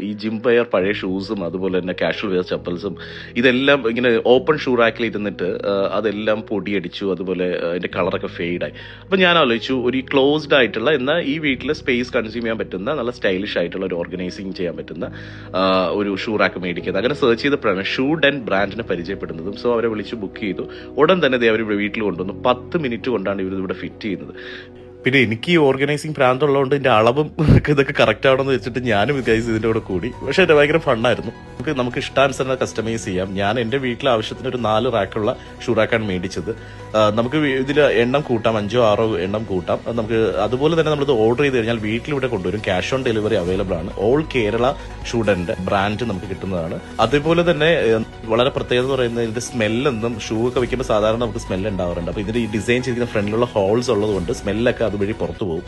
ഈ gym wear പഴയ ഷൂസും അതുപോലെ തന്നെ കാഷ്വൽ വെയർ ചപ്പൽസും ഇതെല്ലാം ഇങ്ങനെ ഓപ്പൺ ഷൂ റാക്കിൽ ഇരുന്നിട്ട് അതെല്ലാം പൊടിയടിച്ചു, അതുപോലെ അതിന്റെ കളറൊക്കെ ഫെയ്ഡായി. അപ്പം ഞാൻ ആലോചിച്ചു ഒരു ക്ലോസ്ഡ് ആയിട്ടുള്ള എന്നാൽ ഈ വീട്ടിൽ സ്പേസ് കൺസ്യൂം ചെയ്യാൻ പറ്റുന്ന നല്ല സ്റ്റൈലിഷ് ആയിട്ടുള്ള ഒരു ഓർഗനൈസിങ് ചെയ്യാൻ പറ്റുന്ന ഒരു ഷൂ റാക്ക് മേടിക്കുന്നത്. അങ്ങനെ സെർച്ച് ചെയ്തപ്പോഴാണ് ഷൂഡ് ആൻഡ് ബ്രാൻഡിനെ പരിചയപ്പെടുന്നതും. സോ അവരെ വിളിച്ച് ബുക്ക് ചെയ്തു. ഉടൻ തന്നെ അവർ വീട്ടിൽ കൊണ്ടുവന്നു. 10 മിനിറ്റ് കൊണ്ടാണ് ഇവർ ഇവിടെ ഫിറ്റ് ചെയ്യുന്നത്. പിന്നെ എനിക്ക് ഈ ഓർഗനൈസിങ് പ്രാന്തമുള്ളതുകൊണ്ട് ഇതിന്റെ അളവും ഇതൊക്കെ കറക്റ്റ് ആവണമെന്ന് വെച്ചിട്ട് ഞാനും ഗൈസ് ഇതിന്റെ കൂടെ കൂടി. പക്ഷെ ഇത് ഭയങ്കര ഫണ്ണായിരുന്നു. നമുക്ക് ഇഷ്ടാനുസരണം കസ്റ്റമൈസ് ചെയ്യാം. ഞാൻ എന്റെ വീട്ടിലെ ആവശ്യത്തിന് ഒരു 4 റാക്കുള്ള ഷൂ റാക്കാണ് മേടിച്ചത്. നമുക്ക് ഇതിൽ എണ്ണം കൂട്ടാം, 5 or 6 എണ്ണം കൂട്ടാം. നമുക്ക് അതുപോലെ തന്നെ നമ്മളിത് ഓർഡർ ചെയ്ത് കഴിഞ്ഞാൽ വീട്ടിലിവിടെ കൊണ്ടുവരും. ക്യാഷ് ഓൺ ഡെലിവറി അവൈലബിൾ ആണ്. ഓൾ കേരള ഷൂഡന്റ് ബ്രാൻഡ് നമുക്ക് കിട്ടുന്നതാണ്. അതേപോലെ തന്നെ വളരെ പ്രത്യേകത പറയുന്നത് ഇതിന്റെ സ്മെല്ലൊന്നും ഷൂ ഒക്കെ വെക്കുമ്പോൾ സാധാരണ നമുക്ക് സ്മെല്ല് ഉണ്ടാവാറുണ്ട്. അപ്പൊ ഇതിന്റെ ഈ ഡിസൈൻ ചെയ്തിരിക്കുന്ന ഫ്രണ്ടിലുള്ള ഹോൾസ് ഉള്ളത് കൊണ്ട് സ്മെല്ലൊക്കെ അതുവഴി പുറത്തു പോകും.